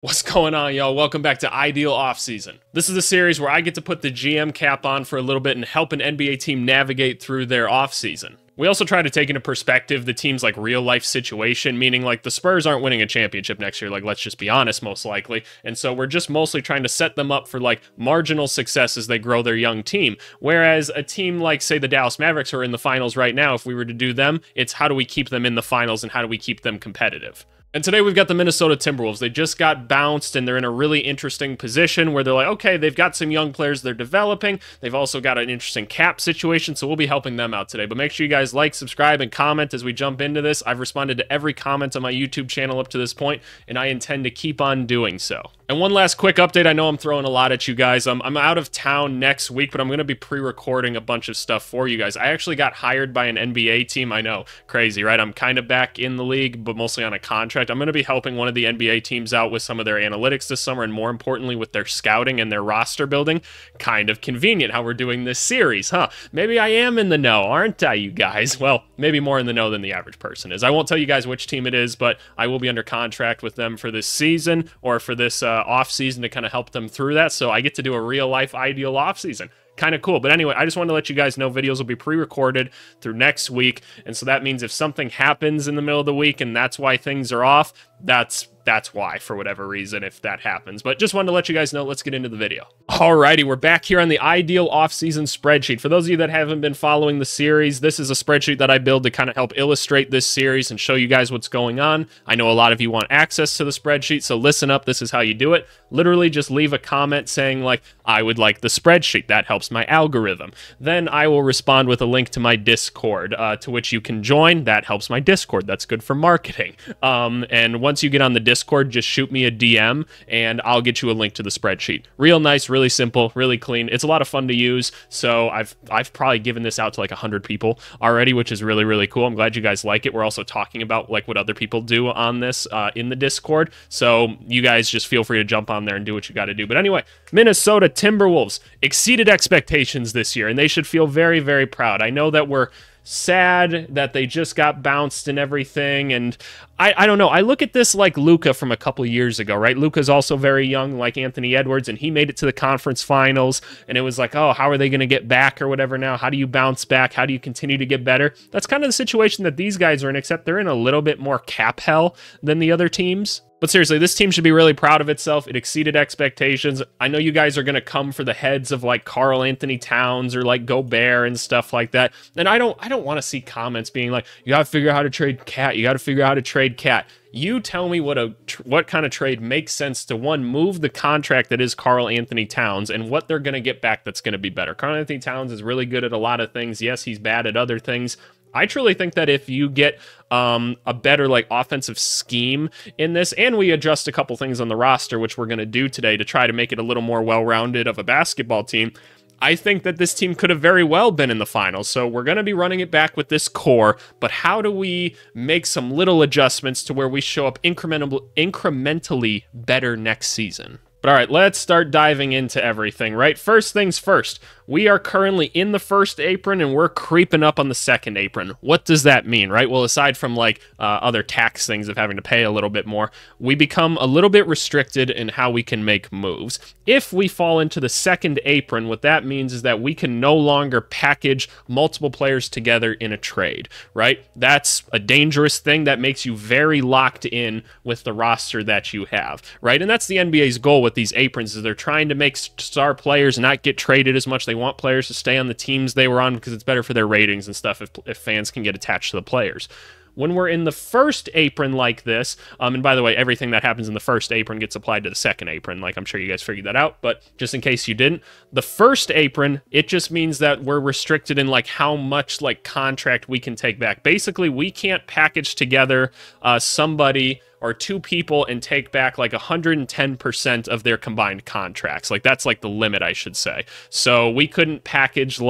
What's going on, y'all? Welcome back to Ideal Offseason. This is a series where I get to put the GM cap on for a little bit and help an NBA team navigate through their offseason. We also try to take into perspective the team's real life situation, meaning the Spurs aren't winning a championship next year, let's just be honest, most likely. And so we're just mostly trying to set them up for marginal success as they grow their young team. Whereas a team like, say, the Dallas Mavericks, who are in the finals right now, if we were to do them, it's how do we keep them in the finals and how do we keep them competitive. And today we've got the Minnesota Timberwolves. They just got bounced, and they're in a really interesting position where they're okay, they've got some young players they're developing. They've also got an interesting cap situation, so we'll be helping them out today. But make sure you guys like, subscribe, and comment as we jump into this. I've responded to every comment on my YouTube channel up to this point, and I intend to keep on doing so. And one last quick update. I know I'm throwing a lot at you guys. I'm out of town next week, but I'm going to be pre-recording a bunch of stuff for you guys. I actually got hired by an NBA team. I know, crazy, right? I'm kind of back in the league, but mostly on a contract. I'm going to be helping one of the NBA teams out with some of their analytics this summer, and more importantly, with their scouting and their roster building. Kind of convenient how we're doing this series, huh? Maybe I am in the know, aren't I, you guys? Well, maybe more in the know than the average person is. I won't tell you guys which team it is, but I will be under contract with them for this season, or for this off season, to kind of help them through that. So I get to do a real life ideal off season. Kind of cool. But anyway, I just wanted to let you guys know videos will be pre-recorded through next week. And so that means if something happens in the middle of the week and that's why things are off, that's why, for whatever reason, if that happens. But just wanted to let you guys know. Let's get into the video. Alrighty, we're back here on the Ideal Offseason spreadsheet. For those of you that haven't been following the series, this is a spreadsheet that I build to kind of help illustrate this series and show you guys what's going on. I know a lot of you want access to the spreadsheet, so listen up. This is how you do it. Literally just leave a comment saying I would like the spreadsheet. That helps my algorithm. Then I will respond with a link to my Discord, to which you can join. That helps my Discord. That's good for marketing. And once you get on the Discord, just shoot me a DM and I'll get you a link to the spreadsheet. Real nice, really simple, really clean. It's a lot of fun to use. So I've probably given this out to 100 people already, which is really, really cool. I'm glad you guys like it. We're also talking about what other people do on this in the Discord. So you guys just feel free to jump on there and do what you got to do. But anyway, Minnesota Timberwolves exceeded expectations this year, and they should feel very, very proud. I know that we're sad that they just got bounced and everything, and I don't know. I look at this like Luka from a couple years ago, right? Luka's also very young, like Anthony Edwards, and he made it to the conference finals, and it was oh, how are they going to get back or whatever now? How do you bounce back? How do you continue to get better? That's kind of the situation that these guys are in, except they're in a little bit more cap hell than the other teams. But seriously, this team should be really proud of itself. It exceeded expectations. I know you guys are going to come for the heads of Karl Anthony Towns or Gobert and stuff like that. And I don't want to see comments being you got to figure out how to trade Cat. You got to figure out how to trade Cat. You tell me what kind of trade makes sense to, one, move the contract that is Karl Anthony Towns and what they're going to get back that's going to be better. Karl Anthony Towns is really good at a lot of things. Yes, he's bad at other things. I truly think that if you get a better offensive scheme in this, and we adjust a couple things on the roster, which we're going to do today to try to make it a little more well-rounded of a basketball team, I think that this team could have very well been in the finals. So we're going to be running it back with this core, but how do we make some little adjustments to where we show up incrementally better next season? But all right, let's start diving into everything, right? First things first, we are currently in the first apron and we're creeping up on the second apron. What does that mean, right? Well, aside from other tax things of having to pay a little bit more, we become a little bit restricted in how we can make moves. If we fall into the second apron, what that means is that we can no longer package multiple players together in a trade, right? That's a dangerous thing that makes you very locked in with the roster that you have, right? And that's the NBA's goal with these aprons, is they're trying to make star players not get traded as much. They want players to stay on the teams they were on because it's better for their ratings and stuff if fans can get attached to the players. When we're in the first apron like this, and by the way, everything that happens in the first apron gets applied to the second apron, I'm sure you guys figured that out, but just in case you didn't, the first apron, it just means that we're restricted in how much contract we can take back. Basically, we can't package together somebody or two people and take back 110% of their combined contracts. That's the limit, I should say. So we couldn't package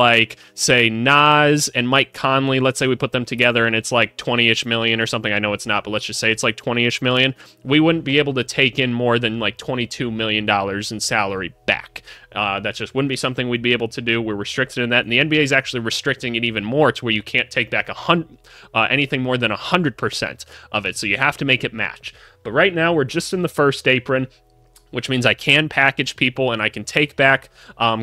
say Nas and Mike Conley. Let's say we put them together and it's 20-ish million or something. I know it's not, but let's just say it's 20-ish million. We wouldn't be able to take in more than $22 million in salary back. That just wouldn't be something we'd be able to do. We're restricted in that, and the NBA is actually restricting it even more to where you can't take back anything more than 100% of it. So you have to make it match. watch. But right now, we're just in the first apron, which means I can package people and I can take back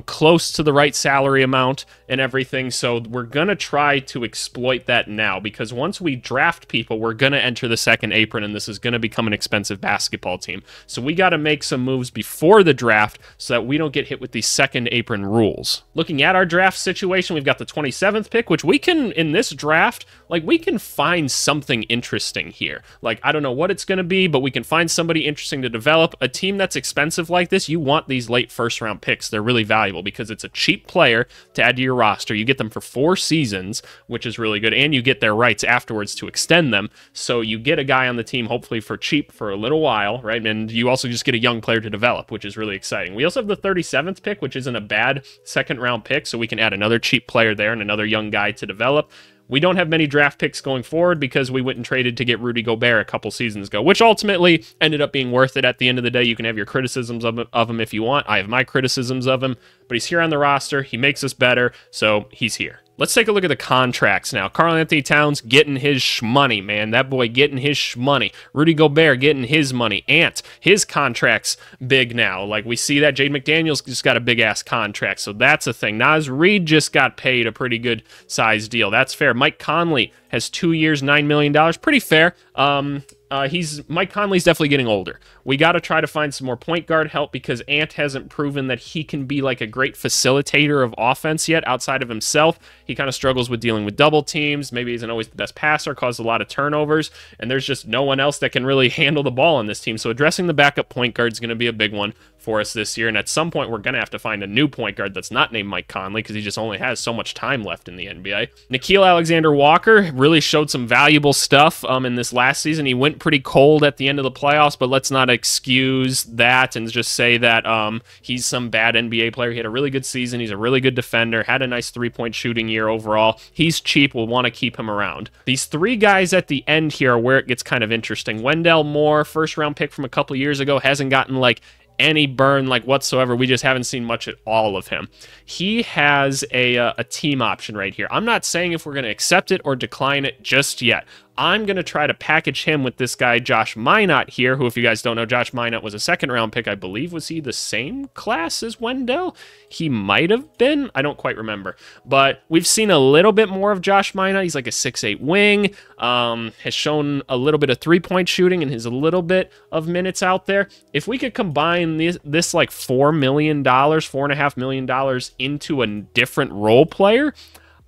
close to the right salary amount and everything. So we're going to try to exploit that now, because once we draft people, we're going to enter the second apron, and this is going to become an expensive basketball team. So we got to make some moves before the draft so that we don't get hit with these second apron rules. Looking at our draft situation, we've got the 27th pick, which we can, in this draft, like, we can find something interesting here. Like, I don't know what it's going to be, but we can find somebody interesting to develop. A team that's expensive like this, you want these late first round picks. They're really valuable because it's a cheap player to add to your roster. You get them for 4 seasons, which is really good, and you get their rights afterwards to extend them. So you get a guy on the team hopefully for cheap for a little while, right? And you also just get a young player to develop, which is really exciting. We also have the 37th pick, which isn't a bad second round pick, so we can add another cheap player there and another young guy to develop. We don't have many draft picks going forward because we went and traded to get Rudy Gobert a couple seasons ago, which ultimately ended up being worth it at the end of the day. You can have your criticisms of him if you want. I have my criticisms of him, but he's here on the roster. He makes us better, so he's here. Let's take a look at the contracts now. Karl-Anthony Towns getting his shmoney, man. That boy getting his shmoney. Rudy Gobert getting his money. Ant, his contract's big now. Like, we see that. Jaden McDaniels just got a big-ass contract, so that's a thing. Naz Reid just got paid a pretty good-sized deal. That's fair. Mike Conley has 2 years, $9 million. Pretty fair. Mike Conley's definitely getting older. We got to try to find some more point guard help because Ant hasn't proven that he can be like a great facilitator of offense yet outside of himself. He kind of struggles with dealing with double teams. Maybe isn't always the best passer, caused a lot of turnovers, and there's just no one else that can really handle the ball on this team. So addressing the backup point guard is going to be a big one for us this year, and at some point we're going to have to find a new point guard that's not named Mike Conley because he just only has so much time left in the NBA. Nickeil Alexander-Walker really showed some valuable stuff in this last season. He went pretty cold at the end of the playoffs, but let's not excuse that and just say that he's some bad NBA player. He had a really good season. He's a really good defender, had a nice three-point shooting year overall. He's cheap. We'll want to keep him around. These 3 guys at the end here are where it gets kind of interesting. Wendell Moore, first-round pick from a couple years ago, hasn't gotten like any burn like whatsoever. We just haven't seen much at all of him. He has a team option right here. I'm not saying if we're going to accept it or decline it just yet. I'm going to try to package him with this guy, Josh Minott here, who, if you guys don't know, Josh Minott was a second-round pick. I believe, was he the same class as Wendell? He might have been. I don't quite remember. But we've seen a little bit more of Josh Minott. He's like a 6'8 wing, has shown a little bit of three-point shooting and has a little bit of minutes out there. If we could combine this like $4 million, $4.5 million into a different role player,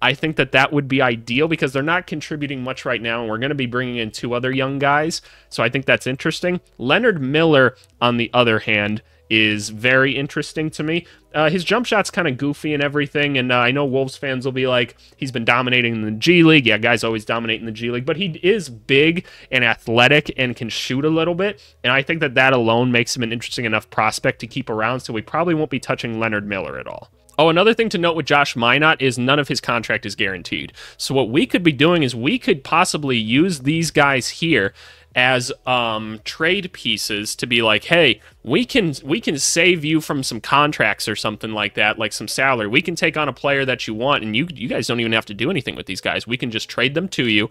I think that would be ideal because they're not contributing much right now, and we're going to be bringing in 2 other young guys, so I think that's interesting. Leonard Miller, on the other hand, is very interesting to me. His jump shot's kind of goofy and everything, and I know Wolves fans will be like, he's been dominating in the G League. Yeah, guys always dominate in the G League, but he is big and athletic and can shoot a little bit, and I think that alone makes him an interesting enough prospect to keep around, so we probably won't be touching Leonard Miller at all. Oh, another thing to note with Josh Minott is none of his contract is guaranteed. So what we could be doing is we could possibly use these guys here as trade pieces to be like, hey, we can save you from some contracts or something like that, like some salary. We can take on a player that you want, and you guys don't even have to do anything with these guys. We can just trade them to you.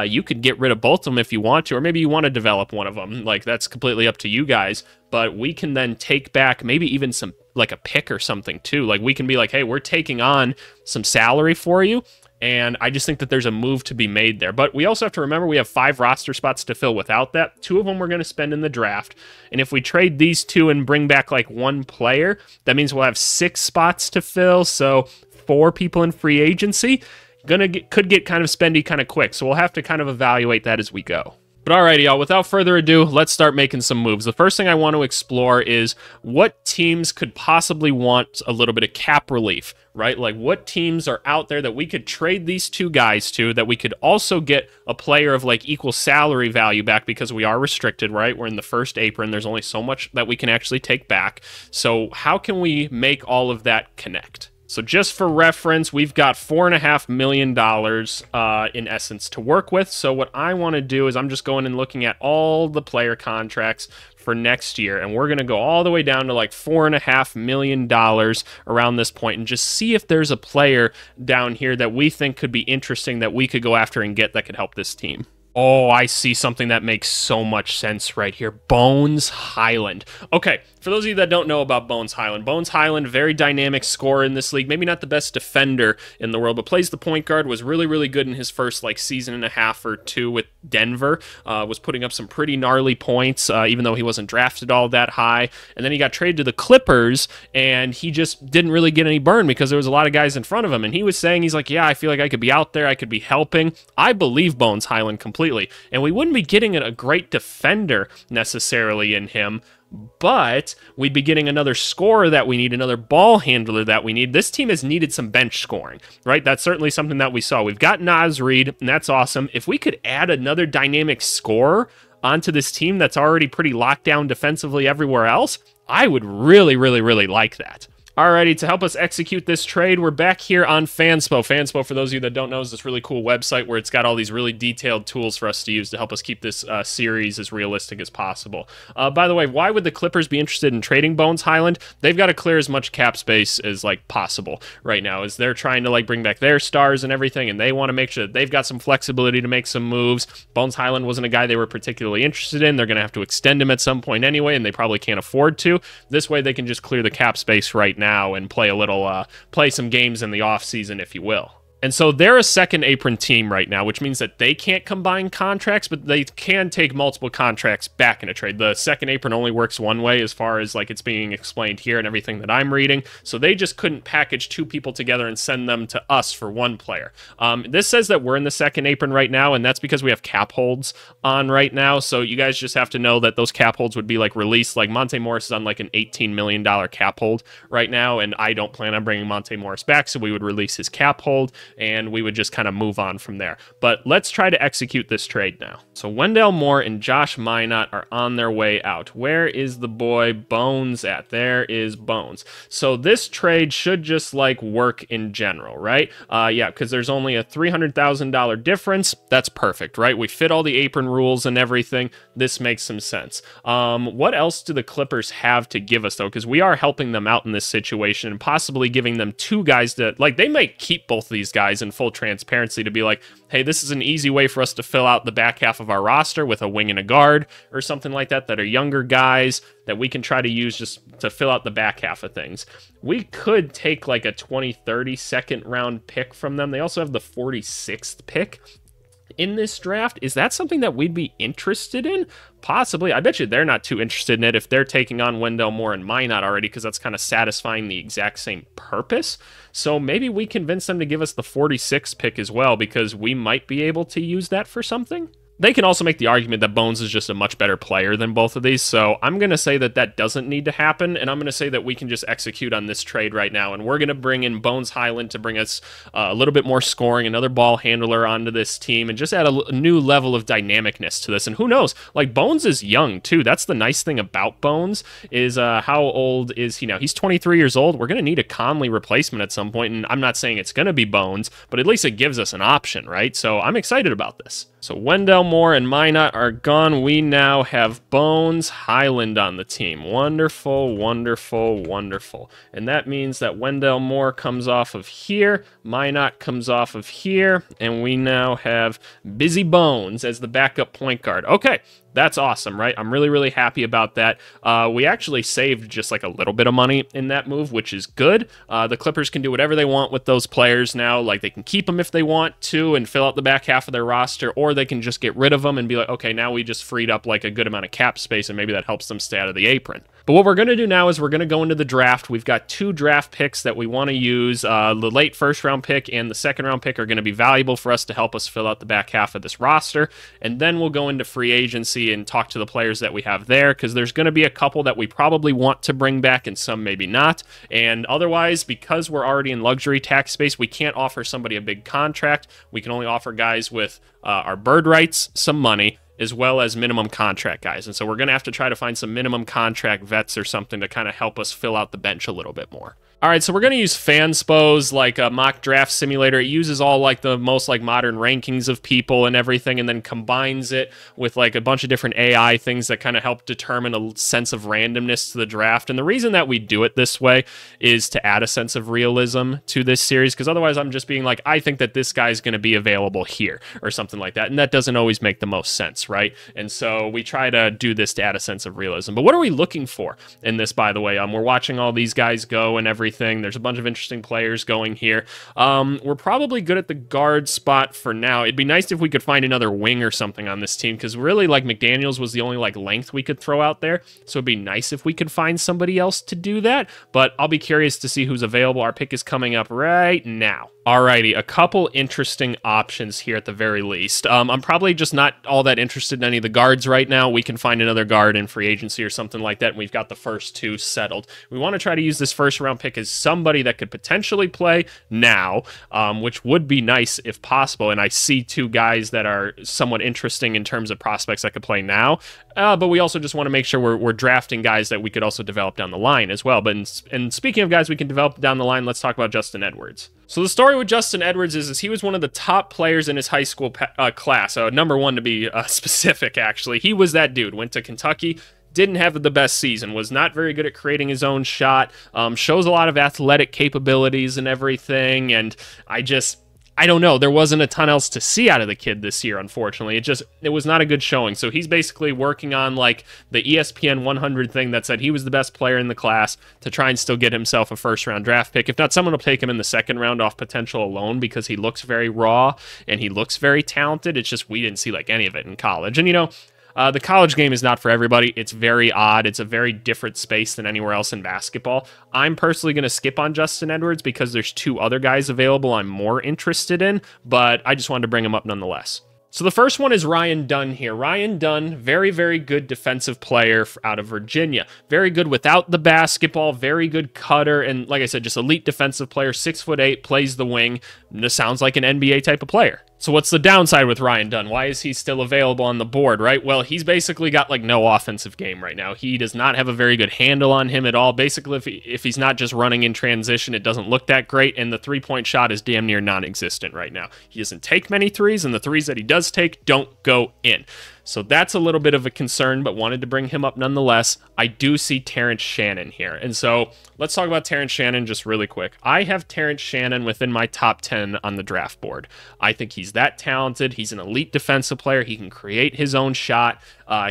You could get rid of both of them if you want to, or maybe you want to develop one of them. Like, that's completely up to you guys. But we can then take back maybe even some, like a pick or something too. Like, we can be like, hey, we're taking on some salary for you. And I just think that there's a move to be made there. But we also have to remember we have 5 roster spots to fill without that. 2 of them we're going to spend in the draft. And if we trade these 2 and bring back like 1 player, that means we'll have 6 spots to fill. So 4 people in free agency. Could get kind of spendy kind of quick. So we'll have to kind of evaluate that as we go. But alrighty, y'all, without further ado, let's start making some moves. The first thing I want to explore is what teams could possibly want a little bit of cap relief, right? Like, what teams are out there that we could trade these 2 guys to, that we could also get a player of like equal salary value back, because we are restricted, right? We're in the first apron. There's only so much that we can actually take back. So how can we make all of that connect? So just for reference, we've got $4.5 million in essence to work with. So what I want to do is I'm just going and looking at all the player contracts for next year, and we're going to go all the way down to like $4.5 million around this point and just see if there's a player down here that we think could be interesting that we could go after and get that could help this team. Oh, I see something that makes so much sense right here. Bones Hyland. Okay, for those of you that don't know about Bones Hyland, very dynamic scorer in this league. Maybe not the best defender in the world, but plays the point guard, was really, really good in his first like season and a half or two with Denver. Was putting up some pretty gnarly points, even though he wasn't drafted all that high. And then he got traded to the Clippers, and he just didn't really get any burn because there was a lot of guys in front of him. And he was saying, he's like, yeah, I feel like I could be out there, I could be helping. I believe Bones Hyland completely. And we wouldn't be getting a great defender necessarily in him, but we'd be getting another scorer that we need, another ball handler that we need. This team has needed some bench scoring, right? That's certainly something that we saw. We've got Naz Reid, and that's awesome. If we could add another dynamic scorer onto this team that's already pretty locked down defensively everywhere else, I would really, really, really like that. Alrighty, to help us execute this trade, we're back here on Fanspo. Fanspo, for those of you that don't know, is this really cool website where it's got all these really detailed tools for us to use to help us keep this series as realistic as possible. By the way, why would the Clippers be interested in trading Bones Hyland? They've got to clear as much cap space as like possible right now, as they're trying to like bring back their stars and everything, and they want to make sure that they've got some flexibility to make some moves. Bones Hyland wasn't a guy they were particularly interested in. They're going to have to extend him at some point anyway, and they probably can't afford to. This way, they can just clear the cap space right now and play a little, play some games in the offseason, if you will. And so they're a second apron team right now, which means that they can't combine contracts, but they can take multiple contracts back in a trade. The second apron only works one way as far as like it's being explained here and everything that I'm reading. So they just couldn't package two people together and send them to us for one player. This says that we're in the second apron right now, and that's because we have cap holds on right now. So you guys just have to know that those cap holds would be like released. Like Monte Morris is on like an $18 million cap hold right now, and I don't plan on bringing Monte Morris back, so we would release his cap hold, and we would just kind of move on from there. But let's try to execute this trade now. So Wendell Moore and Josh Minot are on their way out. Where is the boy Bones at? There is Bones. So this trade should just like work in general, right? Yeah, because there's only a $300,000 difference. That's perfect, right? We fit all the apron rules and everything. This makes some sense. What else do the Clippers have to give us though? Because we are helping them out in this situation and possibly giving them two guys that, like, they might keep both of these guys in full transparency to be like, hey, this is an easy way for us to fill out the back half of our roster with a wing and a guard or something like that, that are younger guys that we can try to use just to fill out the back half of things. We could take like a 20-30 second round pick from them. They also have the 46th pick in this draft. Is that something that we'd be interested in? Possibly. I bet you they're not too interested in it if they're taking on Wendell Moore and Minot already, because that's kind of satisfying the exact same purpose. So maybe we convince them to give us the 46th pick as well, because we might be able to use that for something. They can also make the argument that Bones is just a much better player than both of these, so I'm going to say that that doesn't need to happen, and I'm going to say that we can just execute on this trade right now, and we're going to bring in Bones Hyland to bring us a little bit more scoring, another ball handler onto this team, and just add a new level of dynamicness to this. And who knows, like, Bones is young, too. That's the nice thing about Bones, is how old is he now? He's 23 years old. We're going to need a Conley replacement at some point, and I'm not saying it's going to be Bones, but at least it gives us an option, right? So I'm excited about this. So Wendell Moore and Minot are gone. We now have Bones Hyland on the team. Wonderful, wonderful, wonderful. And that means that Wendell Moore comes off of here, Minot comes off of here, and we now have Busy Bones as the backup point guard. Okay, that's awesome, right? I'm really, really happy about that. We actually saved just like a little bit of money in that move, which is good. The Clippers can do whatever they want with those players now. Like, they can keep them if they want to and fill out the back half of their roster, or they can just get rid of them and be like, okay, now we just freed up like a good amount of cap space, and maybe that helps them stay out of the apron. But what we're going to do now is we're going to go into the draft. We've got two draft picks that we want to use. The late first round pick and the second round pick are going to be valuable for us to help us fill out the back half of this roster. And then we'll go into free agency and talk to the players that we have there, because there's going to be a couple that we probably want to bring back and some maybe not. And otherwise, because we're already in luxury tax space, we can't offer somebody a big contract. We can only offer guys with our bird rights some money, as well as minimum contract guys. And so we're going to have to try to find some minimum contract vets or something to kind of help us fill out the bench a little bit more. All right, so we're going to use Fanspo's, like a mock draft simulator. It uses all like the most like modern rankings of people and everything, and then combines it with like a bunch of different AI things that kind of help determine a sense of randomness to the draft. And the reason that we do it this way is to add a sense of realism to this series, because otherwise I'm just being like, I think that this guy's going to be available here or something like that. And that doesn't always make the most sense, right? And so we try to do this to add a sense of realism. But what are we looking for in this, by the way? We're watching all these guys go and everything. There's a bunch of interesting players going here. We're probably good at the guard spot for now. It'd be nice if we could find another wing or something on this team, because really, like, McDaniels was the only like length we could throw out there. So it'd be nice if we could find somebody else to do that. But I'll be curious to see who's available. Our pick is coming up right now. Alrighty, a couple interesting options here at the very least. I'm probably just not all that interested in any of the guards right now. We can find another guard in free agency or something like that, and we've got the first two settled. We want to try to use this first round pick as somebody that could potentially play now, which would be nice if possible. And I see two guys that are somewhat interesting in terms of prospects that could play now. But we also just want to make sure we're drafting guys that we could also develop down the line as well. And speaking of guys we can develop down the line, let's talk about Justin Edwards. So the story with Justin Edwards is he was one of the top players in his high school class, number one to be specific, actually. He was that dude, went to Kentucky, didn't have the best season, was not very good at creating his own shot, shows a lot of athletic capabilities and everything, and I don't know. There wasn't a ton else to see out of the kid this year, unfortunately. It was not a good showing. So he's basically working on like the ESPN 100 thing that said he was the best player in the class to try and still get himself a first-round draft pick. If not, someone will take him in the second round off potential alone because he looks very raw and he looks very talented. It's just we didn't see like any of it in college. And, you know, the college game is not for everybody. It's very odd. It's a very different space than anywhere else in basketball. I'm personally going to skip on Justin Edwards because there's two other guys available I'm more interested in, but I just wanted to bring him up nonetheless. So the first one is Ryan Dunn here. Ryan Dunn, very, very good defensive player out of Virginia. Very good without the basketball, very good cutter, and like I said, just elite defensive player, 6'8", plays the wing. This sounds like an NBA type of player. So what's the downside with Ryan Dunn? Why is he still available on the board, right? Well, he's basically got like no offensive game right now. He does not have a very good handle on him at all. Basically, if he's not just running in transition, it doesn't look that great, and the three-point shot is damn near non-existent right now. He doesn't take many threes, and the threes that he does take don't go in. So that's a little bit of a concern, but wanted to bring him up nonetheless. I do see Terrence Shannon here. And so let's talk about Terrence Shannon just really quick. I have Terrence Shannon within my top 10 on the draft board. I think he's that talented. He's an elite defensive player. He can create his own shot.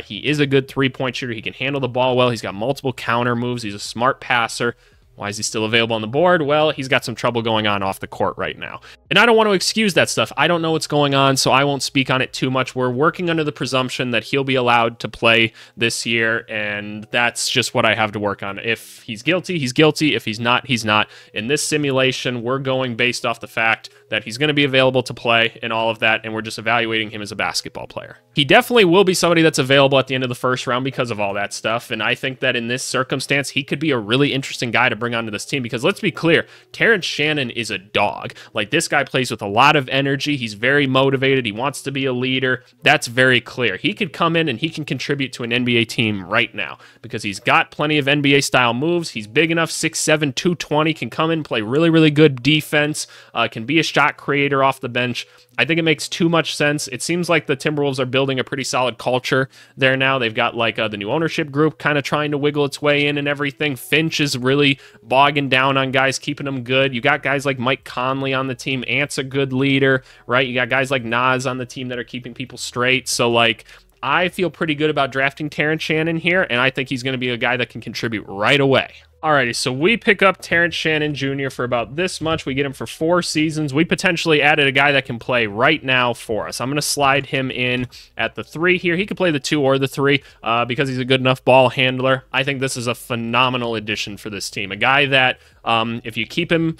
He is a good three-point shooter. He can handle the ball well. He's got multiple counter moves. He's a smart passer. Why is he still available on the board? Well, he's got some trouble going on off the court right now. And I don't want to excuse that stuff. I don't know what's going on, so I won't speak on it too much. We're working under the presumption that he'll be allowed to play this year, and that's just what I have to work on. If he's guilty, he's guilty. If he's not, he's not. In this simulation, we're going based off the fact that he's going to be available to play and all of that, and we're just evaluating him as a basketball player. He definitely will be somebody that's available at the end of the first round because of all that stuff, and I think that in this circumstance, he could be a really interesting guy to bring onto this team because let's be clear, Terrence Shannon is a dog. Like, this guy plays with a lot of energy. He's very motivated. He wants to be a leader. That's very clear. He could come in and he can contribute to an NBA team right now because he's got plenty of NBA-style moves. He's big enough, 6'7", 220, can come in, play really, really good defense, can be a shot creator off the bench. I think it makes too much sense. It seems like the Timberwolves are building a pretty solid culture there now. They've got like the new ownership group kind of trying to wiggle its way in and everything. Finch is really bogging down on guys, keeping them good. You got guys like Mike Conley on the team. Ant's a good leader, right? You got guys like Nas on the team that are keeping people straight. So like, I feel pretty good about drafting Terrence Shannon here, and I think he's going to be a guy that can contribute right away. Alrighty, so we pick up Terrence Shannon Jr. for about this much. We get him for 4 seasons. We potentially added a guy that can play right now for us. I'm going to slide him in at the 3 here. He could play the 2 or the 3 because he's a good enough ball handler. I think this is a phenomenal addition for this team. A guy that, if you keep him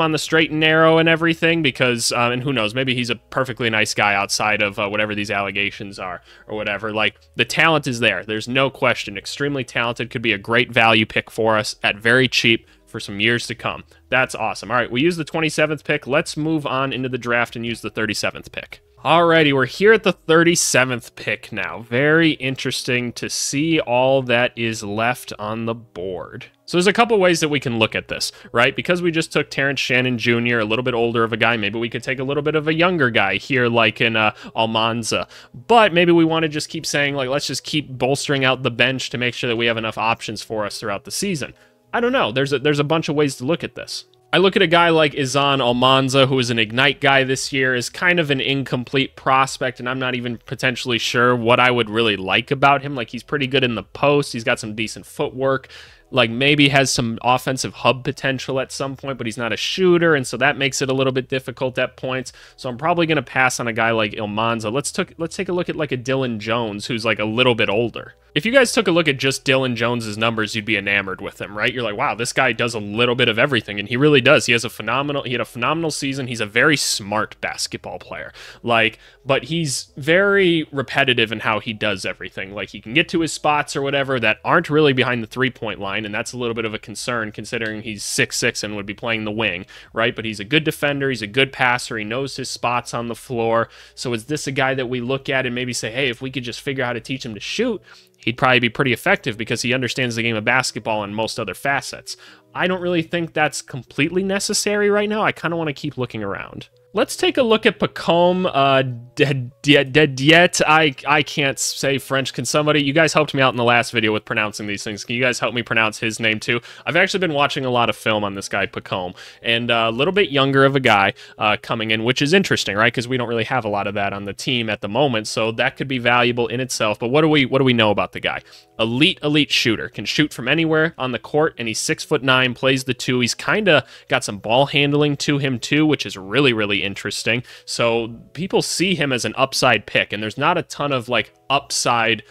on the straight and narrow and everything, because, and who knows, maybe he's a perfectly nice guy outside of whatever these allegations are or whatever. Like, the talent is there. There's no question. Extremely talented. Could be a great value pick for us at very cheap for some years to come. That's awesome. All right, we use the 27th pick. Let's move on into the draft and use the 37th pick. Alrighty, we're here at the 37th pick now. Very interesting to see all that is left on the board. So there's a couple ways that we can look at this, right? Because we just took Terrence Shannon Jr., a little bit older of a guy, maybe we could take a little bit of a younger guy here, like in Almanza. But maybe we want to just keep saying, like, let's just keep bolstering out the bench to make sure that we have enough options for us throughout the season. I don't know. There's a bunch of ways to look at this. I look at a guy like Izan Almanza, who is an Ignite guy this year, is kind of an incomplete prospect, and I'm not even potentially sure what I would really like about him. Like, he's pretty good in the post. He's got some decent footwork. Like, maybe has some offensive hub potential at some point, but he's not a shooter, and so that makes it a little bit difficult at points. So I'm probably going to pass on a guy like Almanza. Let's take a look at like a Dylan Jones, who's like a little bit older. If you guys took a look at just Dylan Jones's numbers, you'd be enamored with him, right? You're like, wow, this guy does a little bit of everything, and he really does. He had a phenomenal season. He's a very smart basketball player. Like, but he's very repetitive in how he does everything. Like, he can get to his spots or whatever that aren't really behind the three-point line, and that's a little bit of a concern considering he's 6'6" and would be playing the wing, right? But he's a good defender, he's a good passer, he knows his spots on the floor. So is this a guy that we look at and maybe say, hey, if we could just figure out how to teach him to shoot, he'd probably be pretty effective because he understands the game of basketball and most other facets. I don't really think that's completely necessary right now. I kind of want to keep looking around. Let's take a look at Pacome Dediet. I can't say French. Can somebody, you guys helped me out in the last video with pronouncing these things. Can you guys help me pronounce his name too? I've actually been watching a lot of film on this guy, Pacome, and a little bit younger of a guy coming in, which is interesting, right? Because we don't really have a lot of that on the team at the moment, so that could be valuable in itself. But what do we know about the guy? Elite shooter, can shoot from anywhere on the court, and he's 6'9", plays the two. He's kind of got some ball handling to him too, which is really interesting. So people see him as an upside pick, and there's not a ton of like upside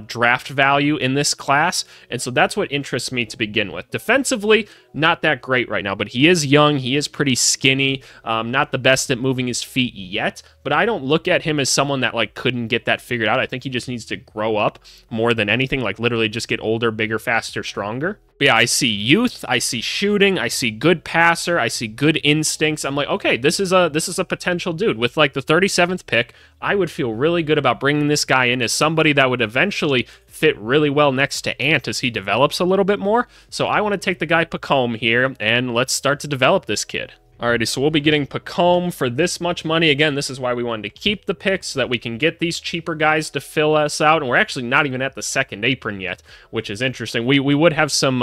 draft value in this class, and so that's what interests me to begin with. Defensively, not that great right now, but he is young, he is pretty skinny, not the best at moving his feet yet, but I don't look at him as someone that like couldn't get that figured out. I think he just needs to grow up more than anything, like literally just get older, bigger, faster, stronger. But yeah, I see youth, I see shooting, I see good passer, I see good instincts. I'm like, okay, this is a potential dude. With like the 37th pick, I would feel really good about bringing this guy in as somebody that would eventually fit really well next to Ant as he develops a little bit more. So I want to take the guy Pacome here, and let's start to develop this kid. Alrighty, so we'll be getting Pacome for this much money. Again, this is why we wanted to keep the picks, so that we can get these cheaper guys to fill us out. And we're actually not even at the second apron yet, which is interesting. We would have some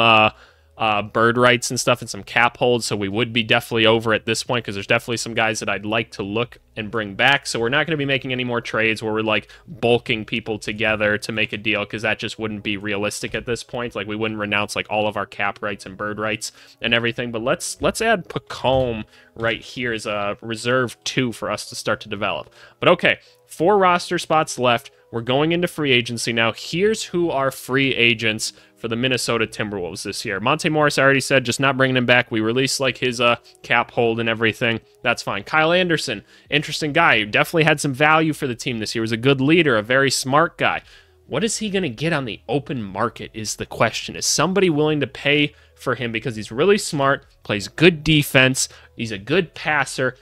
bird rights and stuff and some cap holds, so we would be definitely over at this point because there's definitely some guys that I'd like to look and bring back. So we're not going to be making any more trades where we're like bulking people together to make a deal, because that just wouldn't be realistic at this point. Like, we wouldn't renounce like all of our cap rights and bird rights and everything. But let's add Pacome right here as a reserve 2 for us to start to develop. But okay, 4 roster spots left. We're going into free agency now. Here's who are free agents for the Minnesota Timberwolves this year. Monte Morris, I already said, just not bringing him back. We released like his cap hold and everything. That's fine. Kyle Anderson, interesting guy. Definitely had some value for the team this year. Was a good leader, a very smart guy. What is he going to get on the open market is the question. Is somebody willing to pay for him because he's really smart, plays good defense, he's a good passer.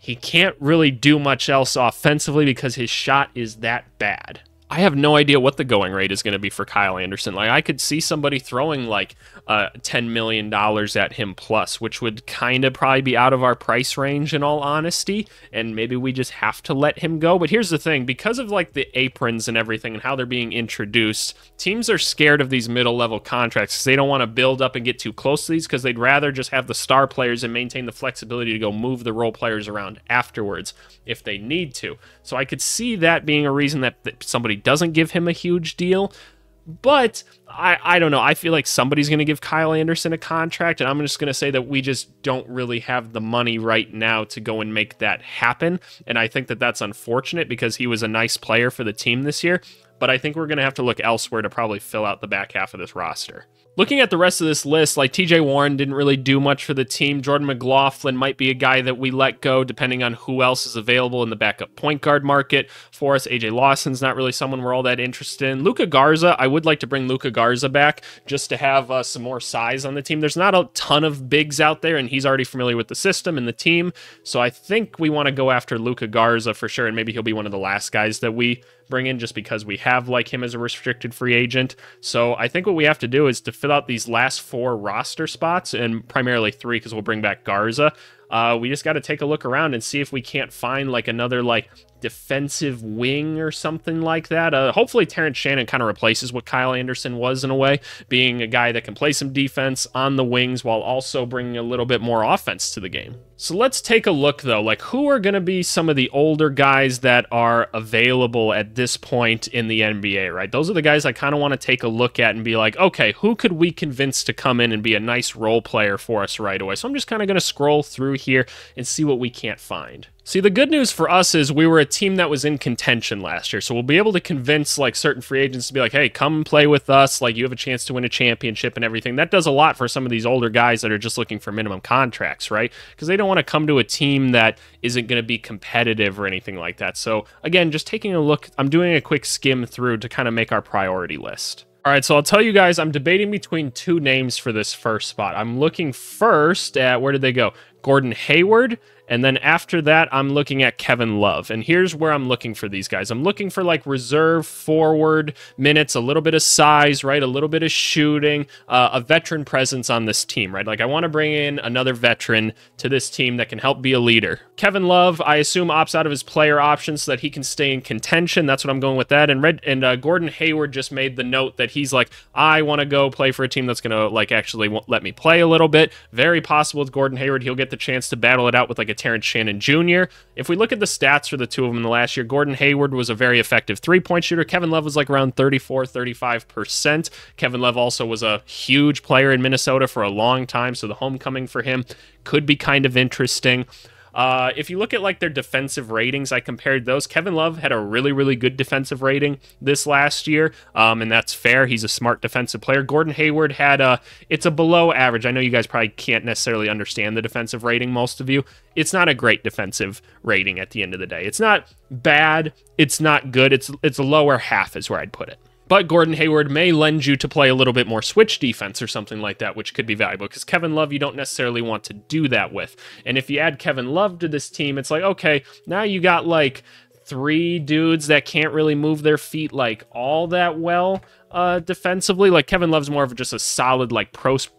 He can't really do much else offensively because his shot is that bad. I have no idea what the going rate is going to be for Kyle Anderson. Like, I could see somebody throwing like $10 million at him plus, which would kind of probably be out of our price range in all honesty, and maybe we just have to let him go. But here's the thing, because of like the aprons and everything and how they're being introduced, teams are scared of these middle-level contracts because they don't want to build up and get too close to these, because they'd rather just have the star players and maintain the flexibility to go move the role players around afterwards if they need to. So I could see that being a reason that somebody doesn't give him a huge deal. But I don't know. I feel like somebody's going to give Kyle Anderson a contract, and I'm just going to say that we just don't really have the money right now to go and make that happen. And I think that that's unfortunate because he was a nice player for the team this year. But I think we're going to have to look elsewhere to probably fill out the back half of this roster. Looking at the rest of this list, like TJ Warren didn't really do much for the team. Jordan McLaughlin might be a guy that we let go depending on who else is available in the backup point guard market for us. AJ Lawson's not really someone we're all that interested in. Luka Garza, I would like to bring Luka Garza back just to have some more size on the team. There's not a ton of bigs out there, and he's already familiar with the system and the team. So I think we want to go after Luka Garza for sure, and maybe he'll be one of the last guys that we bring in just because we have like him as a restricted free agent. So I think what we have to do is to fill out these last 4 roster spots, and primarily 3 because we'll bring back Garza. We just got to take a look around and see if we can't find like another like defensive wing or something like that. Hopefully Terrence Shannon kind of replaces what Kyle Anderson was in a way, being a guy that can play some defense on the wings while also bringing a little bit more offense to the game. So let's take a look though, like who are going to be some of the older guys that are available at this point in the NBA, right? Those are the guys I kind of want to take a look at and be like, okay, who could we convince to come in and be a nice role player for us right away? So I'm just kind of going to scroll through here and see what we can't find. See, the good news for us is we were a team that was in contention last year, so we'll be able to convince like certain free agents to be like, hey, come play with us, like you have a chance to win a championship and everything. That does a lot for some of these older guys that are just looking for minimum contracts, right? Because they don't want to come to a team that isn't going to be competitive or anything like that. So again, just taking a look, I'm doing a quick skim through to kind of make our priority list. All right, so I'll tell you guys, I'm debating between 2 names for this first spot. I'm looking first at, where did they go? Gordon Hayward. And then after that, I'm looking at Kevin Love. And here's where I'm looking for these guys. I'm looking for like reserve forward minutes, a little bit of size, right? A little bit of shooting, a veteran presence on this team, right? Like I want to bring in another veteran to this team that can help be a leader. Kevin Love, I assume, opts out of his player options so that he can stay in contention. That's what I'm going with that. And Gordon Hayward just made the note that he's like, I want to go play for a team that's going to like actually let me play a little bit. Very possible with Gordon Hayward, he'll get the chance to battle it out with like a Terrence Shannon Jr. If we look at the stats for the two of them in the last year, Gordon Hayward was a very effective 3-point shooter. Kevin Love was like around 34-35%. Kevin Love also was a huge player in Minnesota for a long time, so the homecoming for him could be kind of interesting. If you look at like their defensive ratings, I compared those. Kevin Love had a really, really good defensive rating this last year, and that's fair. He's a smart defensive player. Gordon Hayward had it's a below average. I know you guys probably can't necessarily understand the defensive rating, most of you. It's not a great defensive rating at the end of the day. It's not bad. It's not good. It's a lower half is where I'd put it. But Gordon Hayward may lend you to play a little bit more switch defense or something like that, which could be valuable, because Kevin Love, you don't necessarily want to do that with. And if you add Kevin Love to this team, it's like, okay, now you got like 3 dudes that can't really move their feet like all that well defensively. Like Kevin Love's more of just a solid like post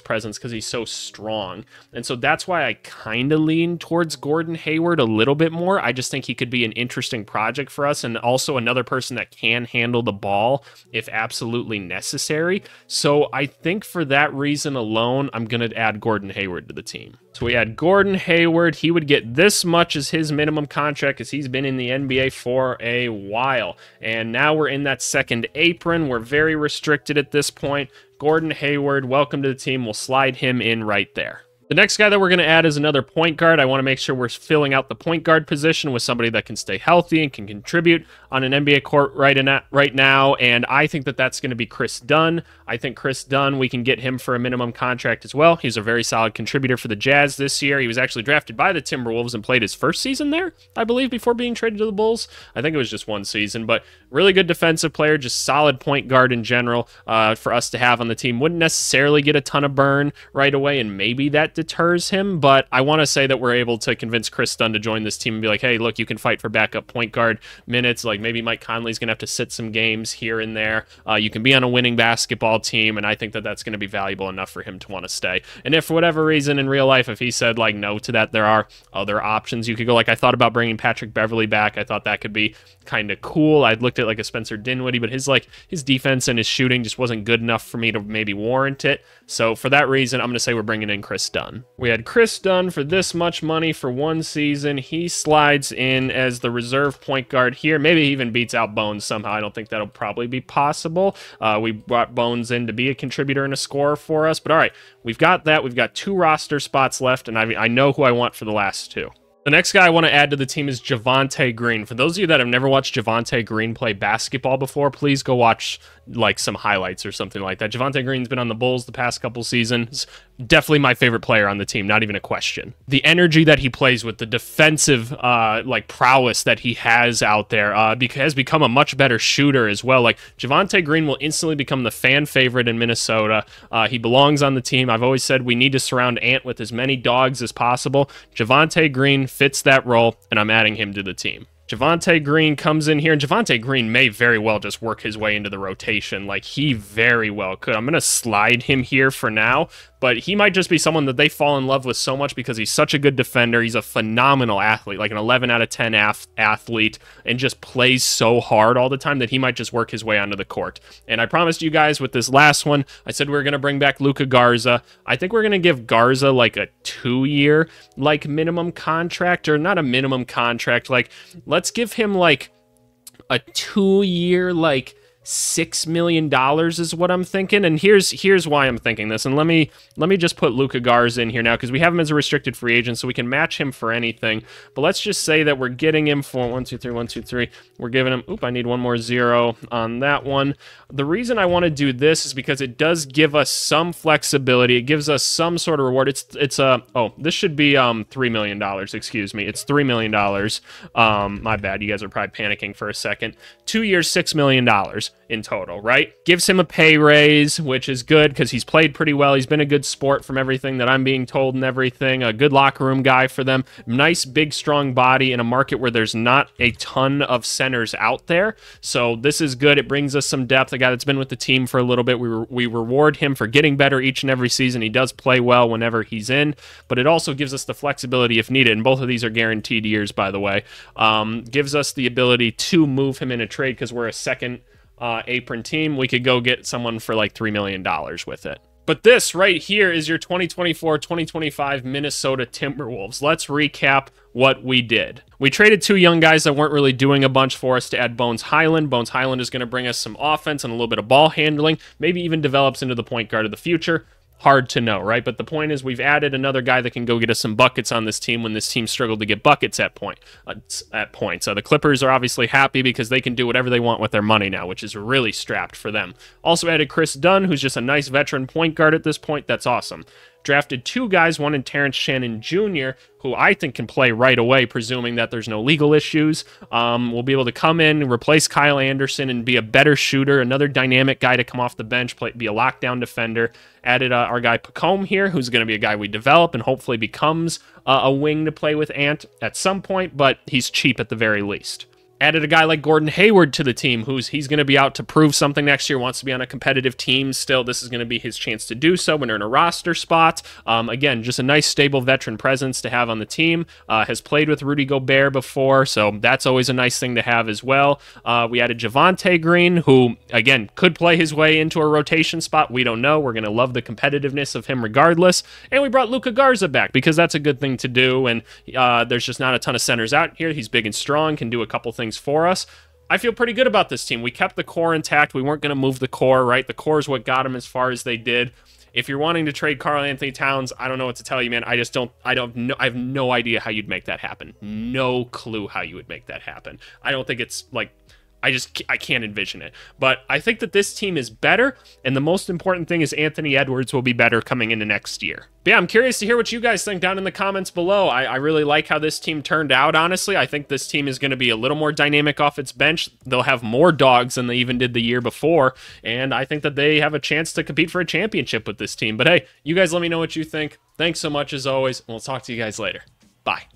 presence because he's so strong. And so that's why I kind of lean towards Gordon Hayward a little bit more. I just think he could be an interesting project for us, and also another person that can handle the ball if absolutely necessary. So I think for that reason alone, I'm going to add Gordon Hayward to the team. So we add Gordon Hayward. He would get this much as his minimum contract because he's been in the NBA for a while. And now we're in that second apron. We're very restricted at this point. Gordon Hayward, welcome to the team. We'll slide him in right there. The next guy that we're going to add is another point guard. I want to make sure we're filling out the point guard position with somebody that can stay healthy and can contribute on an NBA court right now, and I think that that's going to be Chris Dunn. I think Chris Dunn, we can get him for a minimum contract as well. He's a very solid contributor for the Jazz this year. He was actually drafted by the Timberwolves and played his first season there, I believe, before being traded to the Bulls. I think it was just 1 season, but really good defensive player, just solid point guard in general for us to have on the team. Wouldn't necessarily get a ton of burn right away, and maybe that deters him, but I want to say that we're able to convince Chris Dunn to join this team and be like, hey, look, you can fight for backup point guard minutes. Like maybe Mike Conley's going to have to sit some games here and there. You can be on a winning basketball team, and I think that that's going to be valuable enough for him to want to stay. And if for whatever reason in real life, if he said like no to that, there are other options you could go. Like I thought about bringing Patrick Beverley back. I thought that could be kind of cool. I'd looked at like a Spencer Dinwiddie, but his defense and his shooting just wasn't good enough for me to maybe warrant it. So for that reason, I'm going to say we're bringing in Chris Dunn. We had Chris Dunn for this much money for 1 season. He slides in as the reserve point guard here. Maybe he even beats out Bones somehow. I don't think that'll probably be possible. We brought Bones in to be a contributor and a scorer for us. But all right, we've got that. We've got 2 roster spots left, and I know who I want for the last 2. The next guy I want to add to the team is Javonte Green. For those of you that have never watched Javonte Green play basketball before, please go watch like some highlights or something like that. Javonte Green's been on the Bulls the past couple seasons. Definitely my favorite player on the team, not even a question. The energy that he plays with, the defensive like prowess that he has out there, has become a much better shooter as well. Like Javonte Green will instantly become the fan favorite in Minnesota. He belongs on the team. I've always said we need to surround Ant with as many dogs as possible. Javonte Green fits that role, and I'm adding him to the team. Javonte Green comes in here, and Javonte Green may very well just work his way into the rotation. Like, he very well could. I'm going to slide him here for now, but he might just be someone that they fall in love with so much because he's such a good defender. He's a phenomenal athlete, like an 11 out of 10 athlete, and just plays so hard all the time that he might just work his way onto the court. And I promised you guys with this last one, I said we were going to bring back Luka Garza. I think we're going to give Garza like a 2-year like minimum contract, or not a minimum contract. Like, let's give him like a 2-year like $6 million is what I'm thinking. And here's why I'm thinking this. And let me just put Luka Garza in here now, because we have him as a restricted free agent, so we can match him for anything. But let's just say that we're getting him for 1, 2, 3, 1, 2, 3. We're giving him, I need one more 0 on that one. The reason I want to do this is because it does give us some flexibility. It gives us some sort of reward. This should be $3 million, excuse me. It's $3 million. My bad. You guys are probably panicking for a second. 2 years, $6 million in total, right? Gives him a pay raise, which is good because he's played pretty well. He's been a good sport from everything that I'm being told and everything. A good locker room guy for them. Nice, big, strong body in a market where there's not a ton of centers out there. So this is good. It brings us some depth. A guy that's been with the team for a little bit. We reward him for getting better each and every season. He does play well whenever he's in, but it also gives us the flexibility if needed. And both of these are guaranteed years, by the way. Gives us the ability to move him in a trade because we're a second apron team. We could go get someone for like $3 million with it. But this right here is your 2024-2025 Minnesota Timberwolves. Let's recap what we did. We traded 2 young guys that weren't really doing a bunch for us to add Bones Highland. Bones Highland is going to bring us some offense and a little bit of ball handling, maybe even develops into the point guard of the future. Hard to know, right? But the point is we've added another guy that can go get us some buckets on this team when this team struggled to get buckets at points. So the Clippers are obviously happy because they can do whatever they want with their money now, which is really strapped for them. Also added Chris Dunn, who's just a nice veteran point guard at this point. That's awesome. Drafted 2 guys, one in Terrence Shannon Jr., who I think can play right away, presuming that there's no legal issues. We'll be able to come in, replace Kyle Anderson, and be a better shooter, another dynamic guy to come off the bench, be a lockdown defender. Added our guy Pacome here, who's going to be a guy we develop and hopefully becomes a wing to play with Ant at some point, but he's cheap at the very least. Added a guy like Gordon Hayward to the team, he's going to be out to prove something next year, wants to be on a competitive team still. This is going to be his chance to do so when they're in a roster spot. Again, just a nice, stable veteran presence to have on the team. Has played with Rudy Gobert before, so that's always a nice thing to have as well. We added Javonte Green, who, again, could play his way into a rotation spot. We don't know. We're going to love the competitiveness of him regardless. And we brought Luka Garza back because that's a good thing to do, and there's just not a ton of centers out here. He's big and strong, can do a couple things for us. I feel pretty good about this team. We kept the core intact. We weren't going to move the core, right? The core is what got them as far as they did. If you're wanting to trade Karl Anthony Towns, I don't know what to tell you, man. I have no idea how you'd make that happen. No clue how you would make that happen. I don't think it's like, I can't envision it. But I think that this team is better, and the most important thing is Anthony Edwards will be better coming into next year. But yeah, I'm curious to hear what you guys think down in the comments below. I really like how this team turned out, honestly. I think this team is going to be a little more dynamic off its bench. They'll have more dogs than they even did the year before, and I think that they have a chance to compete for a championship with this team. But hey, you guys let me know what you think. Thanks so much as always, and we'll talk to you guys later. Bye.